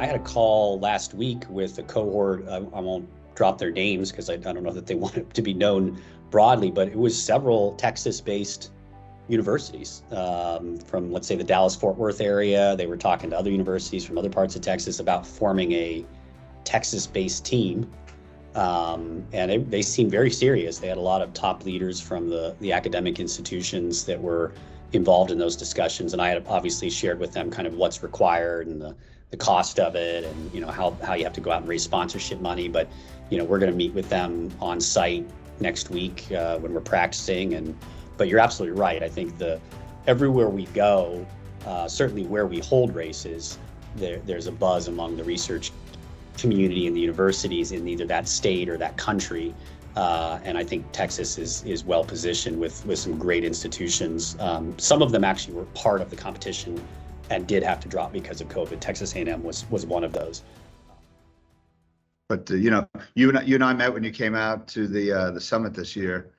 I had a call last week with a cohort. I won't drop their names because I don't know that they want it to be known broadly, but it was several Texas-based universities from, let's say, the Dallas-Fort Worth area. They were talking to other universities from other parts of Texas about forming a Texas-based team. And they seemed very serious. They had a lot of top leaders from the academic institutions that were involved in those discussions. And I had obviously shared with them kind of what's required and the cost of it, and how you have to go out and raise sponsorship money. But we're going to meet with them on site next week when we're practicing. But you're absolutely right. I think everywhere we go, certainly where we hold races, there's a buzz among the research community and the universities in either that state or that country. And I think Texas is well positioned with some great institutions. Some of them actually were part of the competition and did have to drop because of COVID. Texas A&M was one of those. But you and I met when you came out to the summit this year,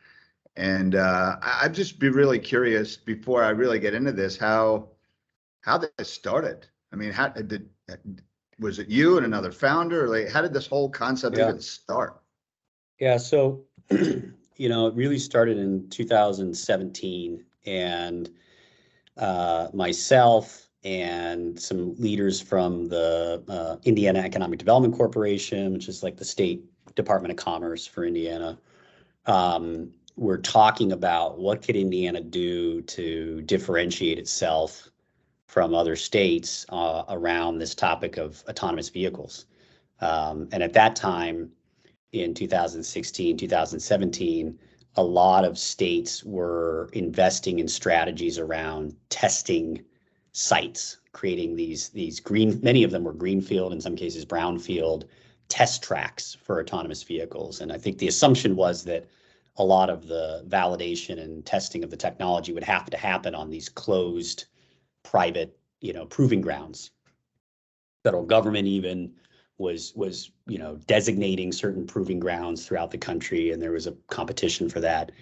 and I'd just be really curious before I really get into this how this started. I mean, was it you and another founder? Like, how did this whole concept even start? Yeah, so it really started in 2017, and myself and some leaders from the Indiana Economic Development Corporation, which is like the state Department of Commerce for Indiana, we're talking about what could Indiana do to differentiate itself from other states around this topic of autonomous vehicles. And at that time, in 2016, 2017, a lot of states were investing in strategies around testing sites, creating these many of them were greenfield, in some cases brownfield, test tracks for autonomous vehicles. And I think the assumption was that a lot of the validation and testing of the technology would have to happen on these closed, private, proving grounds. Federal government even was designating certain proving grounds throughout the country, and there was a competition for that.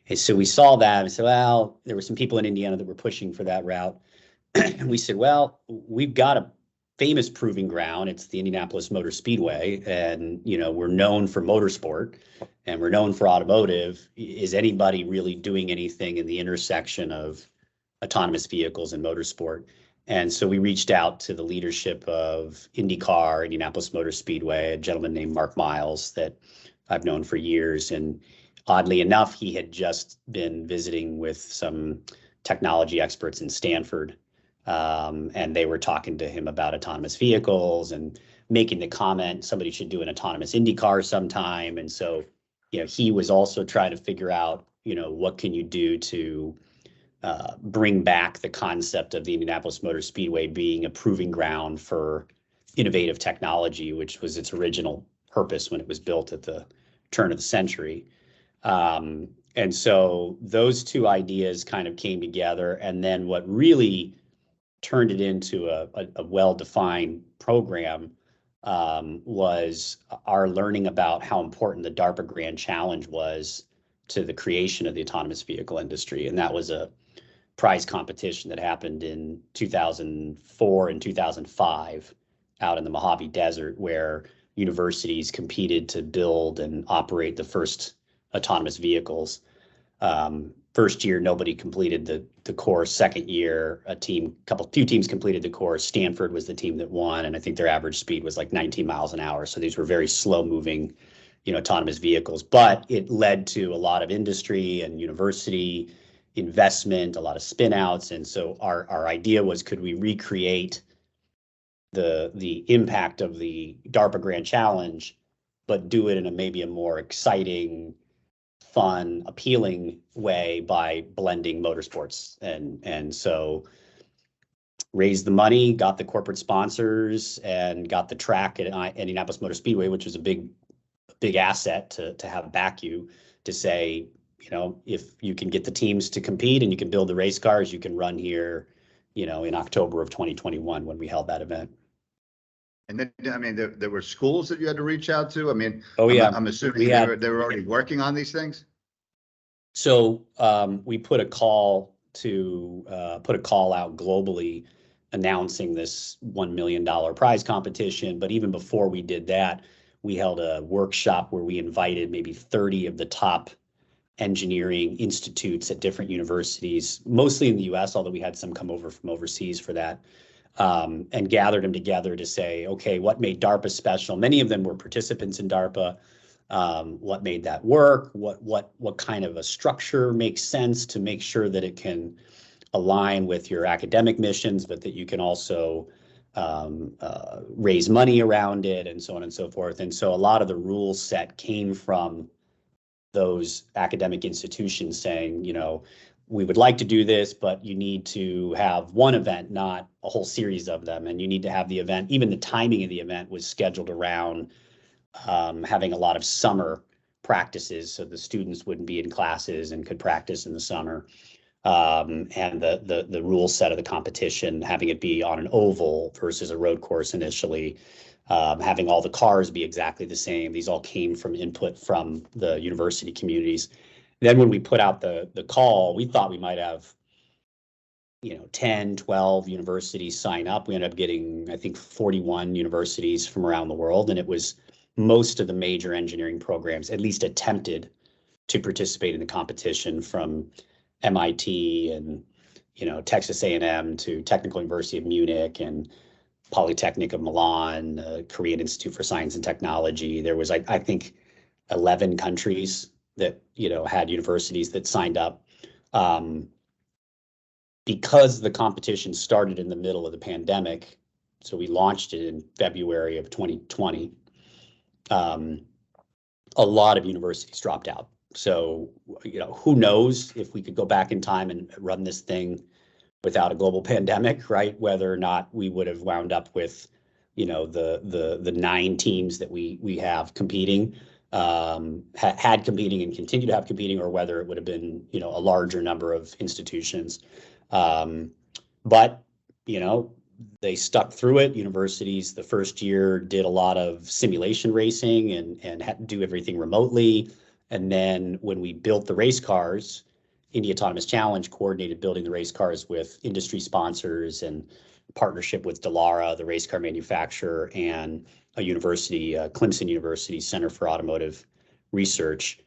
And so we saw that and said, well, there were some people in Indiana that were pushing for that route. And we said, well, we've got a famous proving ground. It's the Indianapolis Motor Speedway, and we're known for motorsport and we're known for automotive. Is anybody really doing anything in the intersection of autonomous vehicles and motorsport? And so we reached out to the leadership of IndyCar, Indianapolis Motor Speedway, a gentleman named Mark Miles that I've known for years. And oddly enough, he had just been visiting with some technology experts in Stanford. And they were talking to him about autonomous vehicles and making the comment somebody should do an autonomous Indy car sometime. And so, he was also trying to figure out, what can you do to bring back the concept of the Indianapolis Motor Speedway being a proving ground for innovative technology, which was its original purpose when it was built at the turn of the century. And so those two ideas kind of came together. And then what really turned it into a well-defined program was our learning about how important the DARPA Grand Challenge was to the creation of the autonomous vehicle industry. And that was a prize competition that happened in 2004 and 2005 out in the Mojave Desert, where universities competed to build and operate the first autonomous vehicles. First year, nobody completed the course. Second year, two teams completed the course. Stanford was the team that won, and I think their average speed was like 19 miles an hour. So these were very slow-moving, autonomous vehicles. But it led to a lot of industry and university investment, a lot of spin-outs. And so our idea was, could we recreate the impact of the DARPA Grand Challenge, but do it in maybe a more exciting, fun, appealing way by blending motorsports. And so raised the money, got the corporate sponsors, and got the track at Indianapolis Motor Speedway, which was a big asset to have back you to say, if you can get the teams to compete and you can build the race cars, you can run here, in October of 2021 when we held that event. And then, I mean, there were schools that you had to reach out to. I mean, I'm assuming they were already working on these things. So we put a call out globally announcing this $1 million prize competition. But even before we did that, we held a workshop where we invited maybe 30 of the top engineering institutes at different universities, mostly in the US, although we had some come over from overseas for that, and gathered them together to say, okay, what made DARPA special? Many of them were participants in DARPA. What made that work? What kind of a structure makes sense to make sure that it can align with your academic missions, but that you can also raise money around it, and so on and so forth. And so a lot of the rule set came from those academic institutions saying, we would like to do this, but you need to have one event, not a whole series of them. And you need to have the event, even the timing of the event was scheduled around having a lot of summer practices, so the students wouldn't be in classes and could practice in the summer. And the rule set of the competition, having it be on an oval versus a road course initially, having all the cars be exactly the same. These all came from input from the university communities. Then when we put out the call, we thought we might have 10, 12 universities sign up. We ended up getting, I think, 41 universities from around the world. And it was most of the major engineering programs at least attempted to participate in the competition, from MIT and Texas A&M to Technical University of Munich and Polytechnic of Milan, Korean Institute for Science and Technology. There was, I think, 11 countries that had universities that signed up. Because the competition started in the middle of the pandemic, so we launched it in February of 2020. A lot of universities dropped out. So, who knows if we could go back in time and run this thing without a global pandemic, right? Whether or not we would have wound up with, the 9 teams that we have competing, had competing and continue to have competing, or whether it would have been, a larger number of institutions. But, they stuck through it. Universities the first year did a lot of simulation racing and had to do everything remotely. And then when we built the race cars, Indy Autonomous Challenge coordinated building the race cars with industry sponsors and partnership with Dallara, the race car manufacturer, and a university, Clemson University Center for Automotive Research.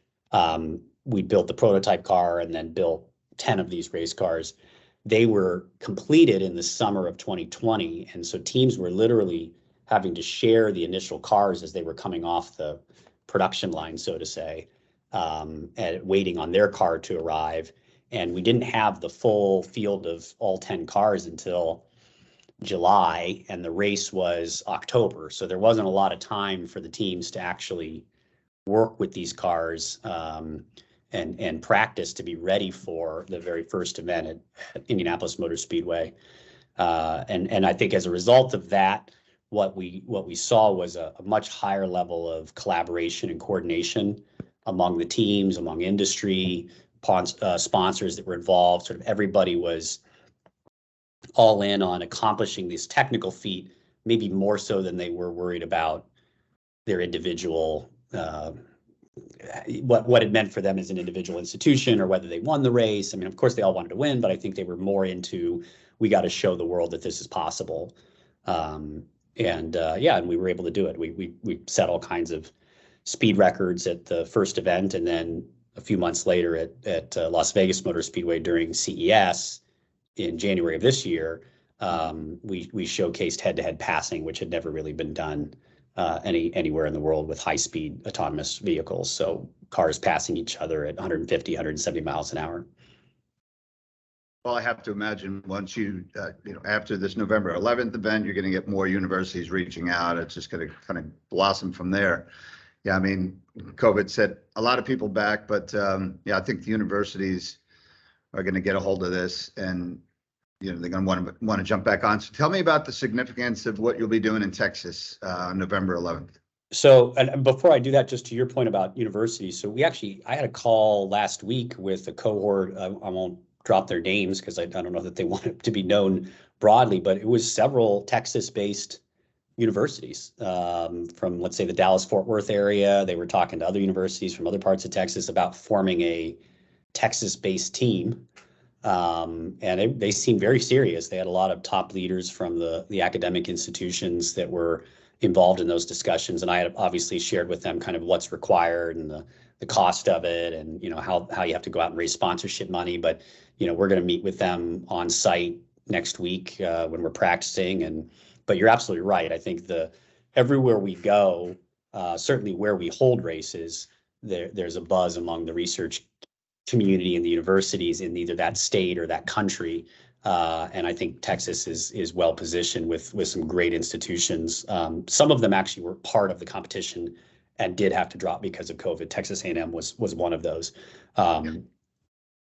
We built the prototype car and then built 10 of these race cars. They were completed in the summer of 2020. And so teams were literally having to share the initial cars as they were coming off the production line, so to say, and waiting on their car to arrive. And we didn't have the full field of all 10 cars until July, and the race was October. So there wasn't a lot of time for the teams to actually work with these cars and practice to be ready for the very first event at Indianapolis Motor Speedway. And I think as a result of that, what we saw was a much higher level of collaboration and coordination among the teams, among industry, sponsors that were involved. Sort of everybody was all in on accomplishing this technical feat, maybe more so than they were worried about their individual, what it meant for them as an individual institution, or whether they won the race. I mean, of course, they all wanted to win, but I think they were more into, we got to show the world that this is possible. And we were able to do it. We set all kinds of speed records at the first event, and then a few months later at Las Vegas Motor Speedway during CES in January of this year, we showcased head-to-head passing, which had never really been done anywhere in the world with high-speed autonomous vehicles. So cars passing each other at 150, 170 miles an hour. Well, I have to imagine once after this November 11th event, you're going to get more universities reaching out. It's just going to kind of blossom from there. Yeah, I mean, COVID set a lot of people back, but I think the universities are going to get a hold of this, and they're going to want to jump back on. So tell me about the significance of what you'll be doing in Texas on November 11th. So, and before I do that, just to your point about universities, so I had a call last week with a cohort. I won't drop their names because I don't know that they want it to be known broadly, but it was several Texas-based universities from, let's say, the Dallas-Fort Worth area. They were talking to other universities from other parts of Texas about forming a Texas-based team And they seem very serious. They had a lot of top leaders from the academic institutions that were involved in those discussions, and I had obviously shared with them kind of what's required and the cost of it, and how you have to go out and raise sponsorship money. But we're going to meet with them on site next week when we're practicing. But you're absolutely right. I think everywhere we go, certainly where we hold races, there's a buzz among the research community and the universities in either that state or that country. And I think Texas is well positioned with some great institutions. Some of them actually were part of the competition and did have to drop because of COVID. Texas A&M was one of those.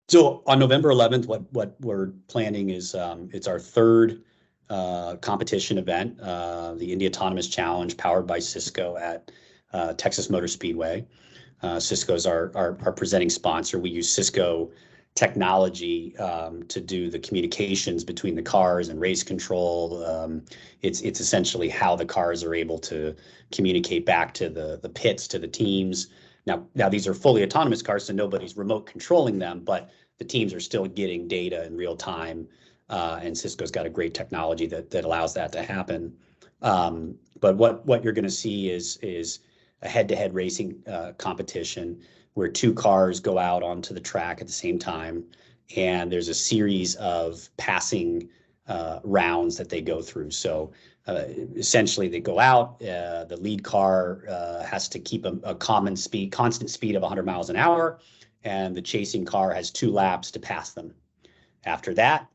So on November 11th, what we're planning is it's our third competition event, the Indy Autonomous Challenge, powered by Cisco at Texas Motor Speedway. Cisco's our presenting sponsor. We use Cisco technology to do the communications between the cars and race control. It's essentially how the cars are able to communicate back to the pits, to the teams. Now these are fully autonomous cars, so nobody's remote controlling them, but the teams are still getting data in real time, and Cisco's got a great technology that allows that to happen. But what you're going to see is a head-to-head racing competition where two cars go out onto the track at the same time, and there's a series of passing rounds that they go through. So essentially, they go out. The lead car has to keep a constant speed of 100 miles an hour, and the chasing car has 2 laps to pass them. After that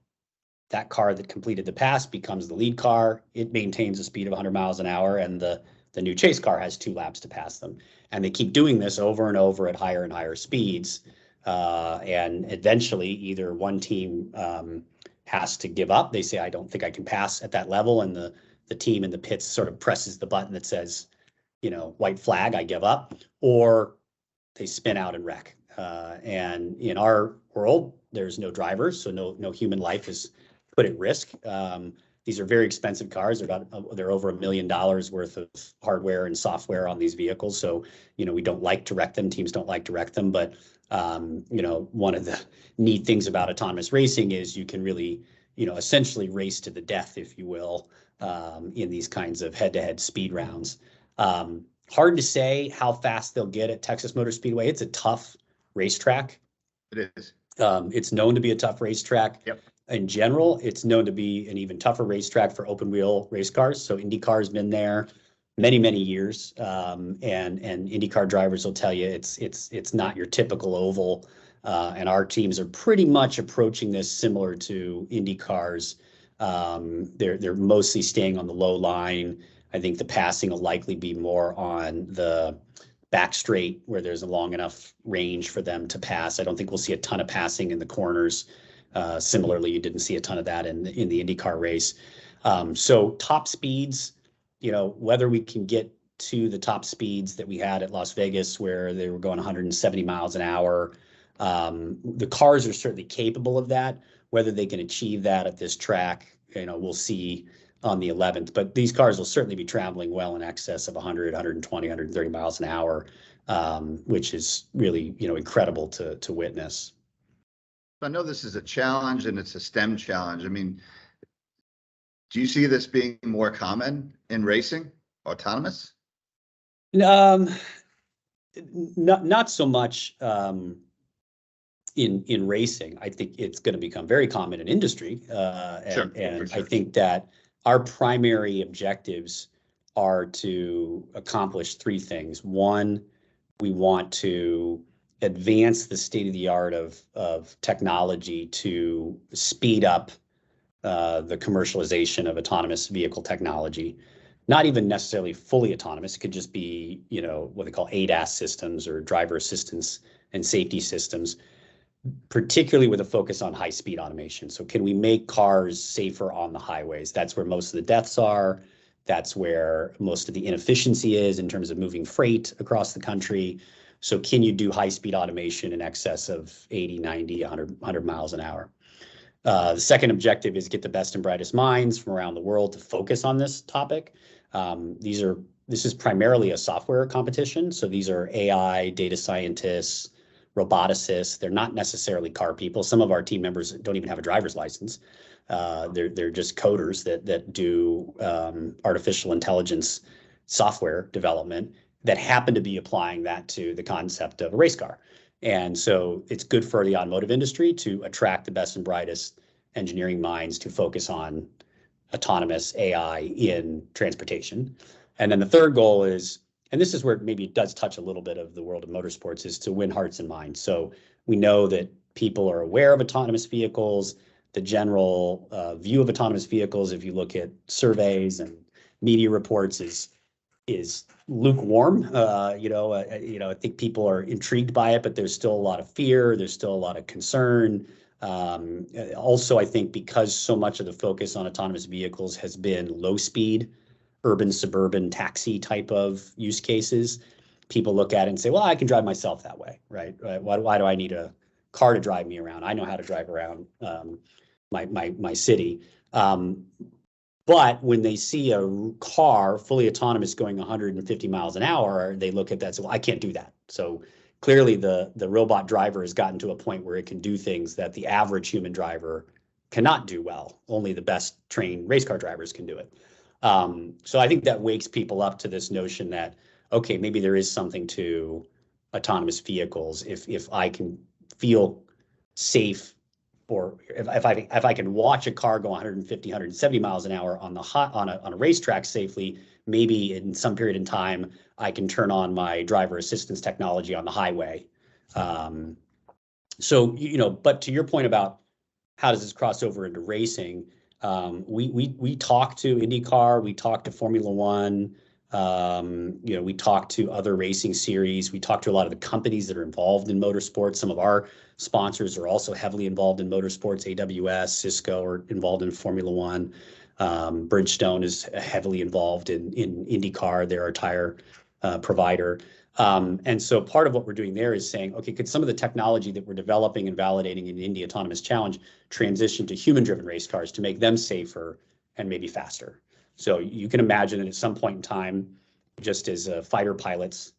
car that completed the pass becomes the lead car. It maintains a speed of 100 miles an hour, and the new chase car has 2 laps to pass them. And they keep doing this over and over at higher and higher speeds. And eventually, either one team has to give up. They say, I don't think I can pass at that level. And the team in the pits sort of presses the button that says, white flag, I give up. Or they spin out and wreck. And in our world, there's no drivers, so no human life is put at risk. These are very expensive cars. They're over $1 million worth of hardware and software on these vehicles. So, we don't like to wreck them. Teams don't like to wreck them. But, one of the neat things about autonomous racing is you can really, essentially race to the death, if you will, in these kinds of head-to-head speed rounds. Hard to say how fast they'll get at Texas Motor Speedway. It's a tough racetrack. It is. It's known to be a tough racetrack. Yep. In general, it's known to be an even tougher racetrack for open wheel race cars. So IndyCar has been there many, many years. And IndyCar drivers will tell you it's not your typical oval. And our teams are pretty much approaching this similar to IndyCars. They're mostly staying on the low line. I think the passing will likely be more on the back straight where there's a long enough range for them to pass. I don't think we'll see a ton of passing in the corners. Similarly, you didn't see a ton of that in the IndyCar race. So top speeds, whether we can get to the top speeds that we had at Las Vegas, where they were going 170 miles an hour, the cars are certainly capable of that. Whether they can achieve that at this track, we'll see on the 11th. But these cars will certainly be traveling well in excess of 100, 120, 130 miles an hour, which is really, incredible to witness. I know this is a challenge and it's a STEM challenge. I mean, do you see this being more common in racing, autonomous? Not so much in racing. I think it's going to become very common in industry. Sure. I think that our primary objectives are to accomplish 3 things. One, we want to advance the state of the art of technology to speed up the commercialization of autonomous vehicle technology. Not even necessarily fully autonomous. It could just be, what they call ADAS systems or driver assistance and safety systems, particularly with a focus on high-speed automation. So can we make cars safer on the highways? That's where most of the deaths are. That's where most of the inefficiency is in terms of moving freight across the country. So can you do high-speed automation in excess of 80, 90, 100 miles an hour? The second objective is get the best and brightest minds from around the world to focus on this topic. This is primarily a software competition. So these are AI, data scientists, roboticists. They're not necessarily car people. Some of our team members don't even have a driver's license. They're just coders that do artificial intelligence software development that happen to be applying that to the concept of a race car. And so it's good for the automotive industry to attract the best and brightest engineering minds to focus on autonomous AI in transportation. And then the third goal is, and this is where maybe it does touch a little bit of the world of motorsports, is to win hearts and minds. So we know that people are aware of autonomous vehicles. The general view of autonomous vehicles, if you look at surveys and media reports, is lukewarm. I think people are intrigued by it, but there's still a lot of fear. There's still a lot of concern. Also, I think because so much of the focus on autonomous vehicles has been low speed, urban, suburban, taxi type of use cases, people look at it and say, well, I can drive myself that way, right? Why do I need a car to drive me around? I know how to drive around my city. But when they see a car fully autonomous going 150 miles an hour, they look at that and say, well, I can't do that. So clearly the robot driver has gotten to a point where it can do things that the average human driver cannot do well. Only the best trained race car drivers can do it. So I think that wakes people up to this notion that, okay, maybe there is something to autonomous vehicles if I can feel safe, or if I can watch a car go 150, 170 miles an hour on a racetrack safely, maybe in some period in time, I can turn on my driver assistance technology on the highway. But to your point about how does this cross over into racing, we talk to IndyCar, we talk to Formula One, we talk to other racing series. We talk to a lot of the companies that are involved in motorsports. Some of our sponsors are also heavily involved in motorsports. AWS, Cisco are involved in Formula One. Bridgestone is heavily involved in IndyCar. They're our tire provider. And so part of what we're doing there is saying, okay, could some of the technology that we're developing and validating in the Indy Autonomous Challenge transition to human-driven race cars to make them safer and maybe faster? So you can imagine that at some point in time, just as fighter pilots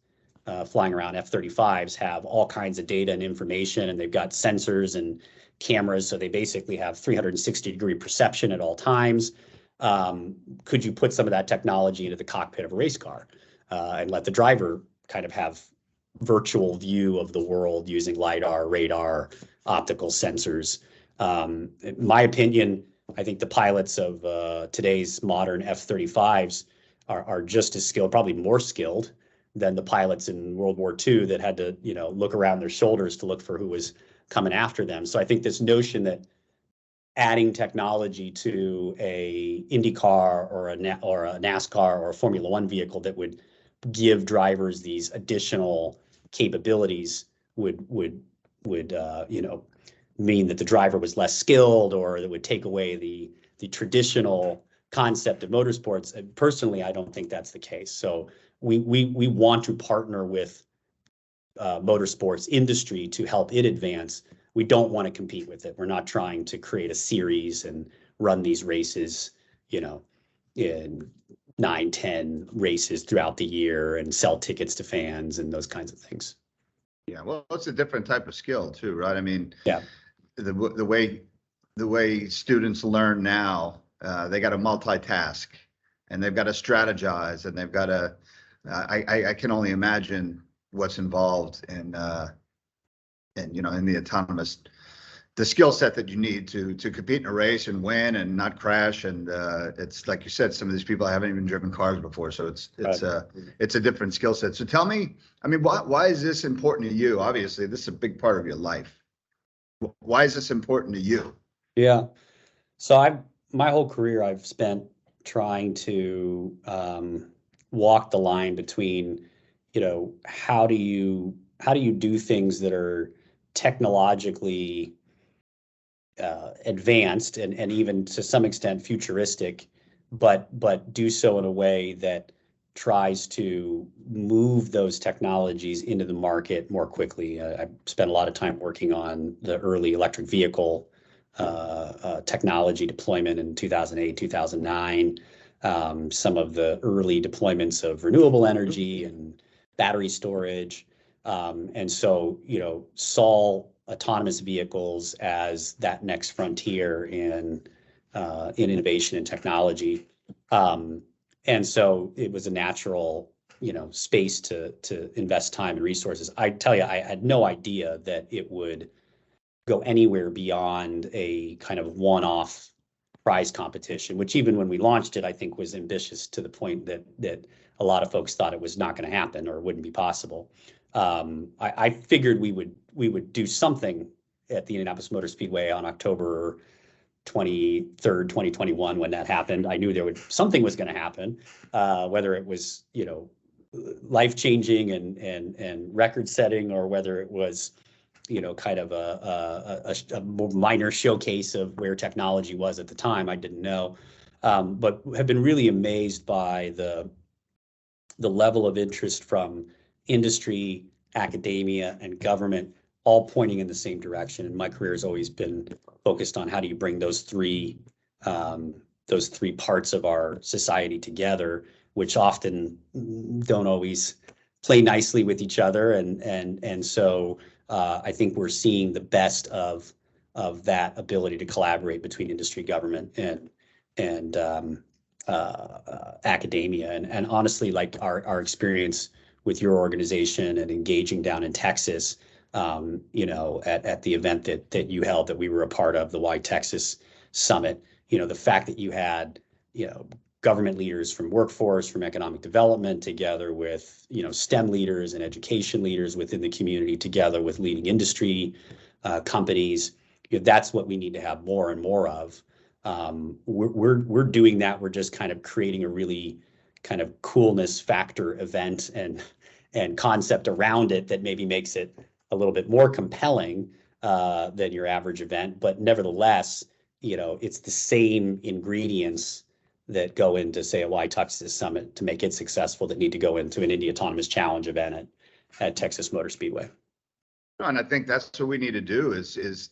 flying around F-35s have all kinds of data and information, and they've got sensors and cameras, so they basically have 360-degree perception at all times. Could you put some of that technology into the cockpit of a race car and let the driver kind of have virtual view of the world using LiDAR, radar, optical sensors? In my opinion, I think the pilots of today's modern F-35s are just as skilled, probably more skilled than the pilots in World War II that had to, look around their shoulders to look for who was coming after them. So I think this notion that adding technology to a IndyCar or a NASCAR or a Formula One vehicle that would give drivers these additional capabilities would mean that the driver was less skilled, or that would take away the traditional concept of motorsports. And personally, I don't think that's the case. So we want to partner with motorsports industry to help it advance. We don't want to compete with it. We're not trying to create a series and run these races, in 9, 10 races throughout the year and sell tickets to fans and those kinds of things. Yeah, well, it's a different type of skill too, right? I mean, yeah. The way students learn now, they got to multitask, and they've got to strategize, and they've got to. I can only imagine what's involved in the autonomous, the skill set that you need to compete in a race and win and not crash. And it's like you said, some of these people haven't even driven cars before, so it's a different skill set. So tell me, I mean, why is this important to you? Obviously, this is a big part of your life. Why is this important to you? Yeah. So my whole career I've spent trying to walk the line between, how do you do things that are technologically advanced and even to some extent futuristic, but do so in a way that tries to move those technologies into the market more quickly. I spent a lot of time working on the early electric vehicle technology deployment in 2008, 2009, some of the early deployments of renewable energy and battery storage. And so, saw autonomous vehicles as that next frontier in innovation and technology. And so it was a natural, space to invest time and resources. I tell you, I had no idea that it would go anywhere beyond a kind of one-off prize competition, which even when we launched it, I think was ambitious to the point that a lot of folks thought it was not going to happen or wouldn't be possible. I figured we would do something at the Indianapolis Motor Speedway on October 23rd, 2021, when that happened. I knew something was going to happen, whether it was, life-changing and record-setting, or whether it was, kind of a minor showcase of where technology was at the time. I didn't know, but have been really amazed by the level of interest from industry, academia, and government, all pointing in the same direction. And my career has always been focused on how do you bring those three parts of our society together, which often don't always play nicely with each other. And so I think we're seeing the best of that ability to collaborate between industry, government, and academia. And honestly, like our experience with your organization and engaging down in Texas, at the event that you held, that we were a part of, the YTexas Summit, the fact that you had, government leaders from workforce, from economic development, together with, STEM leaders and education leaders within the community, together with leading industry companies. That's what we need to have more and more of. We're doing that. We're just kind of creating a really kind of coolness factor event and concept around it that maybe makes it a little bit more compelling than your average event. But nevertheless, it's the same ingredients that go into, say, a YTexas Summit to make it successful that need to go into an Indy Autonomous Challenge event at Texas Motor Speedway. And I think that's what we need to do is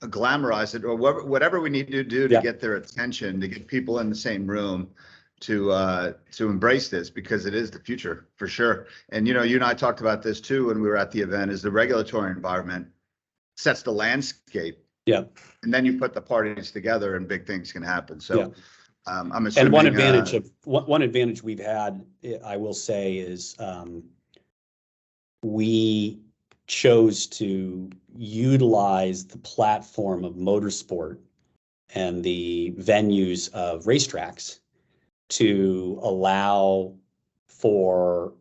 glamorize it, or whatever we need to do to get their attention, to get people in the same room, to embrace this, because it is the future for sure. And you and I talked about this too when we were at the event, is the regulatory environment sets the landscape. Yeah. And then you put the parties together and big things can happen. So I'm assuming. And one advantage we've had, I will say, is we chose to utilize the platform of motorsport and the venues of racetracks to allow for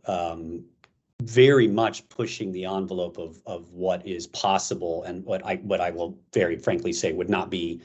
very much pushing the envelope of what is possible, and what I will very frankly say would not be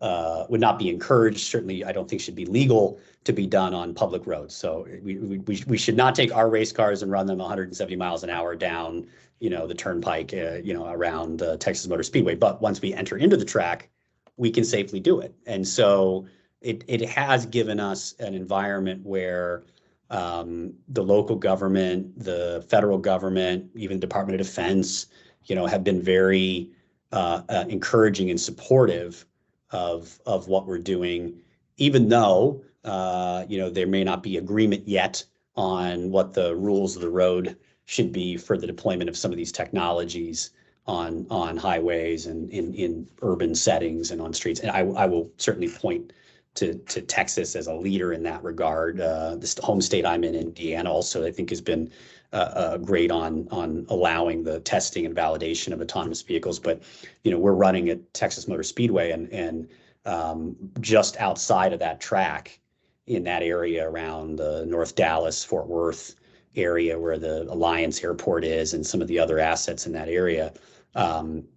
encouraged. Certainly, I don't think should be legal to be done on public roads. So we should not take our race cars and run them 170 miles an hour down, the turnpike, around Texas Motor Speedway. But once we enter into the track, we can safely do it. And so it has given us an environment where the local government, the federal government, even Department of Defense, have been very encouraging and supportive of what we're doing, even though there may not be agreement yet on what the rules of the road should be for the deployment of some of these technologies on highways and in urban settings and on streets. And I will certainly point to Texas as a leader in that regard. This home state I'm in, Indiana, also I think has been great on allowing the testing and validation of autonomous vehicles. But we're running at Texas Motor Speedway, and just outside of that track, in that area around the North Dallas, Fort Worth area where the Alliance Airport is, and some of the other assets in that area,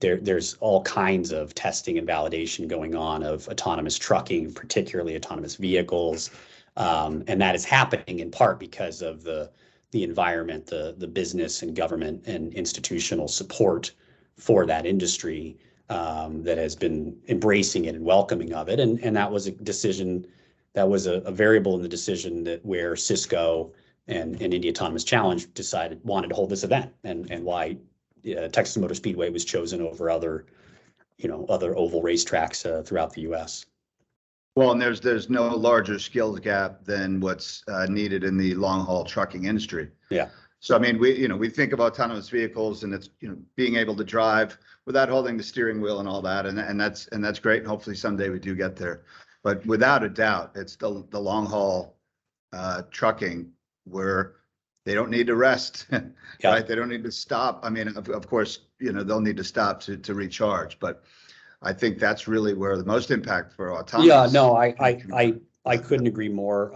there's all kinds of testing and validation going on of autonomous trucking, particularly autonomous vehicles. And that is happening in part because of the environment, the business and government and institutional support for that industry that has been embracing it and welcoming of it. And that was a decision, that was a variable in the decision that where Cisco and Indy Autonomous Challenge wanted to hold this event, and why Texas Motor Speedway was chosen over other oval racetracks throughout the U.S. Well, and there's no larger skills gap than what's needed in the long haul trucking industry. Yeah. So, I mean, we think of autonomous vehicles and it's, being able to drive without holding the steering wheel and all that. And that's great. And hopefully someday we do get there. But without a doubt, it's the long haul trucking where they don't need to rest, Yeah. right? They don't need to stop. I mean, of course, they'll need to stop to recharge, but I think that's really where the most impact for autonomous. Yeah, no, I couldn't agree more.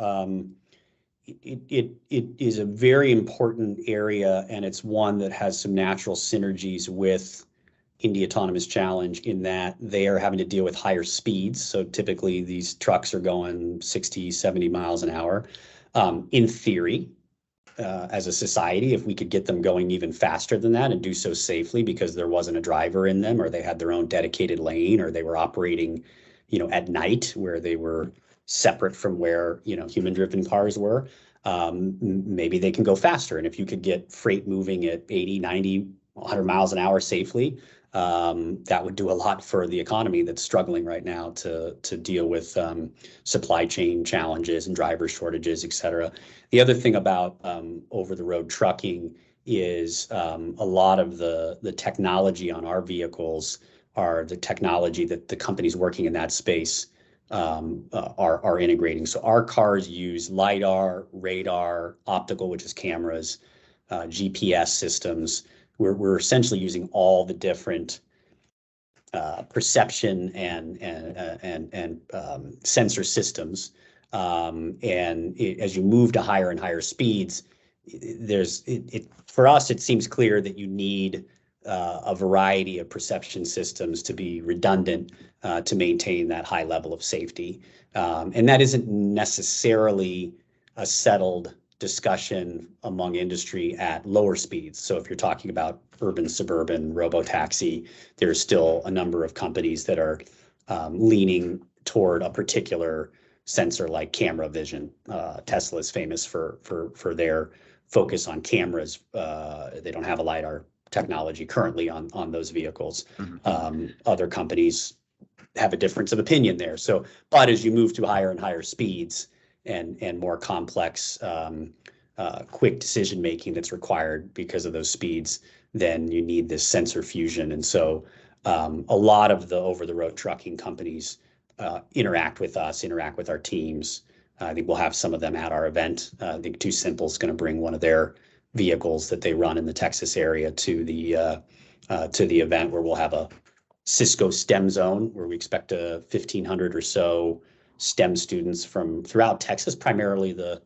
It is a very important area, and it's one that has some natural synergies with Indy Autonomous Challenge in that they are having to deal with higher speeds. So typically these trucks are going 60, 70 miles an hour. In theory, as a society, if we could get them going even faster than that and do so safely because there wasn't a driver in them, or they had their own dedicated lane, or they were operating, at night where they were separate from where, human-driven cars were, maybe they can go faster. And if you could get freight moving at 80, 90, 100 miles an hour safely, that would do a lot for the economy that's struggling right now to deal with supply chain challenges and driver shortages, et cetera. The other thing about over-the-road trucking is a lot of the technology on our vehicles are the technology that the companies working in that space are integrating. So our cars use LiDAR, radar, optical, which is cameras, GPS systems. We're essentially using all the different perception and sensor systems. As you move to higher and higher speeds, for us, it seems clear that you need a variety of perception systems to be redundant to maintain that high level of safety. And that isn't necessarily a settled discussion among industry at lower speeds. So if you're talking about urban, suburban, robo-taxi, there's still a number of companies that are leaning toward a particular sensor like camera vision. Tesla is famous for their focus on cameras. They don't have a LiDAR technology currently on those vehicles. Mm-hmm. Other companies have a difference of opinion there. So, but as you move to higher and higher speeds and more complex, quick decision making that's required because of those speeds, then you need this sensor fusion. And so a lot of the over-the-road trucking companies interact with us, interact with our teams. I think we'll have some of them at our event. I think Too Simple is going to bring one of their vehicles that they run in the Texas area to the event, where we'll have a Cisco STEM zone where we expect 1,500 or so STEM students from throughout Texas, primarily the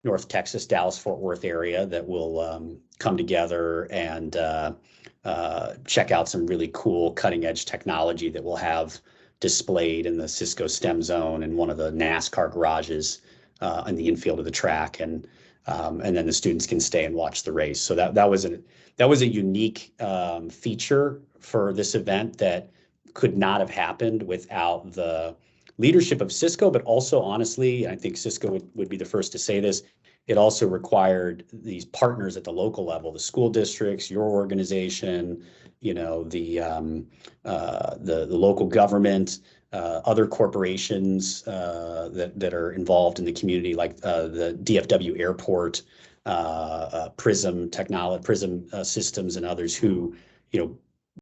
North Texas, Dallas-Fort Worth area, that will come together and check out some really cool cutting-edge technology that we'll have displayed in the Cisco STEM zone in one of the NASCAR garages in the infield of the track, and then the students can stay and watch the race. So that was a unique feature for this event that could not have happened without the leadership of Cisco, but also, honestly, I think Cisco would be the first to say this, it also required these partners at the local level, the school districts, your organization, the local government, other corporations that are involved in the community, like the DFW Airport, Prism Technology, Prism Systems, and others who,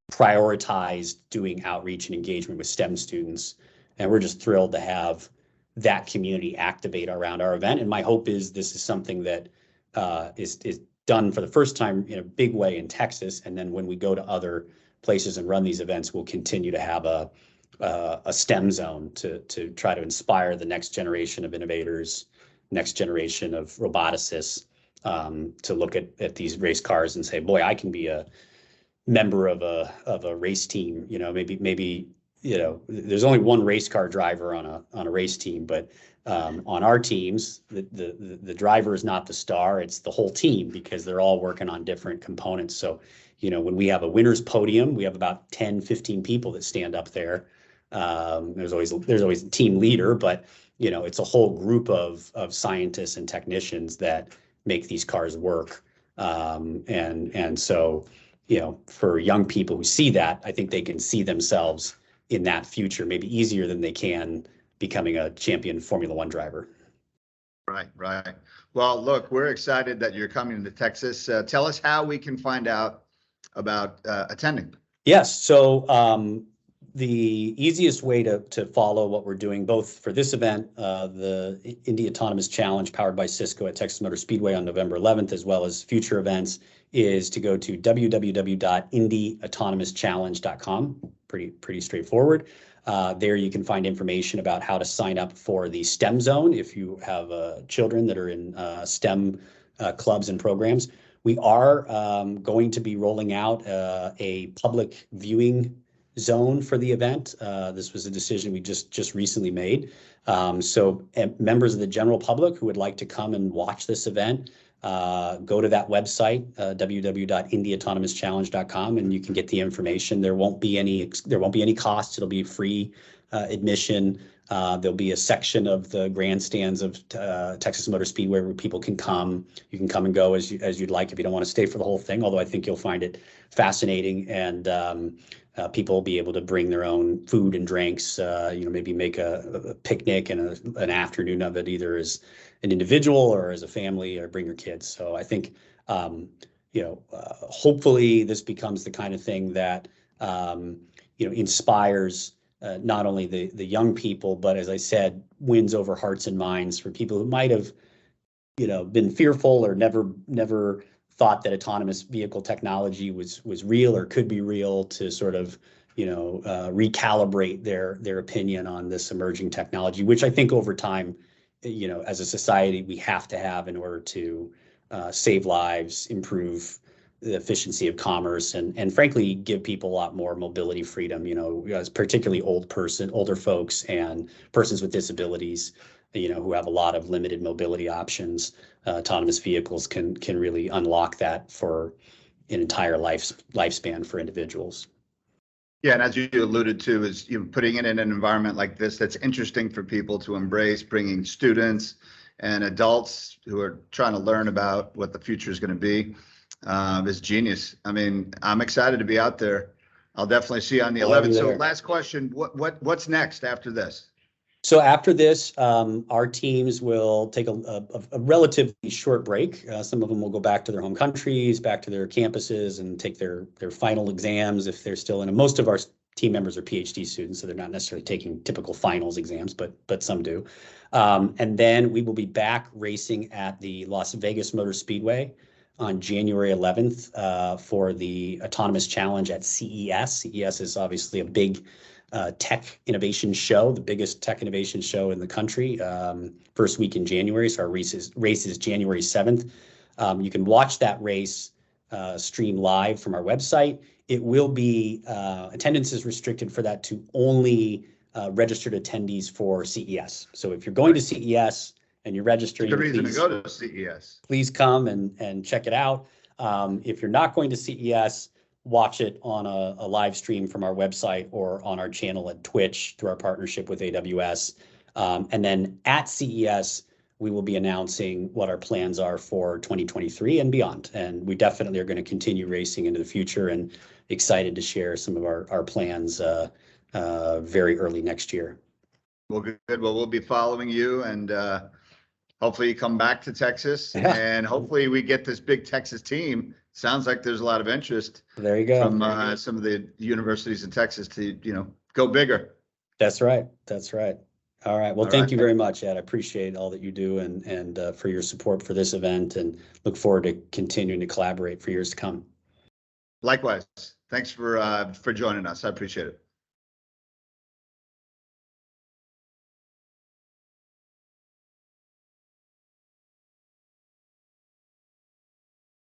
prioritized doing outreach and engagement with STEM students. And we're just thrilled to have that community activate around our event. And my hope is this is something that is done for the first time in a big way in Texas. And then when we go to other places and run these events, we'll continue to have a STEM zone to try to inspire the next generation of innovators, next generation of roboticists, to look at these race cars and say, boy, I can be a member of a race team. Maybe there's only one race car driver on a race team, but on our teams, the driver is not the star, it's the whole team, because they're all working on different components. So, when we have a winner's podium, we have about 10, 15 people that stand up there. There's always a team leader, but it's a whole group of scientists and technicians that make these cars work. And so, for young people who see that, I think they can see themselves in that future, maybe easier than they can becoming a champion Formula One driver. Right, right. Well, look, we're excited that you're coming to Texas. Tell us how we can find out about attending. Yes. So the easiest way to follow what we're doing, both for this event, the Indy Autonomous Challenge powered by Cisco at Texas Motor Speedway on November 11th, as well as future events, is to go to www.indyautonouschallenge.com. Pretty straightforward. There you can find information about how to sign up for the STEM zone if you have children that are in STEM clubs and programs. We are going to be rolling out a public viewing zone for the event. This was a decision we just recently made. So members of the general public who would like to come and watch this event, go to that website, www.indyautonouschallenge.com, and you can get the information. There won't be any costs. It'll be free admission. There'll be a section of the grandstands of Texas Motor Speedway where people can come. You can come and go as you'd like if you don't want to stay for the whole thing, although I think you'll find it fascinating, and people will be able to bring their own food and drinks, maybe make a picnic and an afternoon of it, either as an individual or as a family, or bring your kids. So I think, hopefully this becomes the kind of thing that, inspires not only the young people, but as I said, wins over hearts and minds for people who might have, been fearful or never thought that autonomous vehicle technology was real or could be real, to sort of, recalibrate their opinion on this emerging technology, which I think over time, as a society, we have to have in order to save lives, improve the efficiency of commerce, and frankly, give people a lot more mobility freedom, particularly older folks and persons with disabilities, who have a lot of limited mobility options. Autonomous vehicles can really unlock that for an entire lifespan for individuals. Yeah, and as you alluded to, is putting it in an environment like this that's interesting for people to embrace, bringing students and adults who are trying to learn about what the future is going to be, is genius. I mean, I'm excited to be out there. I'll definitely see you on the 11th. So last question, what's next after this? So after this, our teams will take a relatively short break. Some of them will go back to their home countries, back to their campuses, and take their final exams if they're still in them. Most of our team members are PhD students, so they're not necessarily taking typical finals exams, but some do. And then we will be back racing at the Las Vegas Motor Speedway on January 11th for the Autonomous Challenge at CES. CES is obviously a big tech innovation show, the biggest tech innovation show in the country, first week in January. So our race is January 7th. You can watch that race stream live from our website. It will be, attendance is restricted for that to only registered attendees for CES. So if you're going to CES and you're registering, it's a good reason to go to CES. Please come and check it out. If you're not going to CES, watch it on a live stream from our website or on our channel at Twitch through our partnership with AWS. And then at CES, we will be announcing what our plans are for 2023 and beyond. And we definitely are going to continue racing into the future, and excited to share some of our plans very early next year. Well, good. Well, we'll be following you, and hopefully you come back to Texas, and hopefully we get this big Texas team. Sounds like there's a lot of interest. There you go. From some of the universities in Texas to, go bigger. That's right. That's right. All right. Well, thank you very much, Ed. I appreciate all that you do and for your support for this event, and look forward to continuing to collaborate for years to come. Likewise. Thanks for joining us. I appreciate it.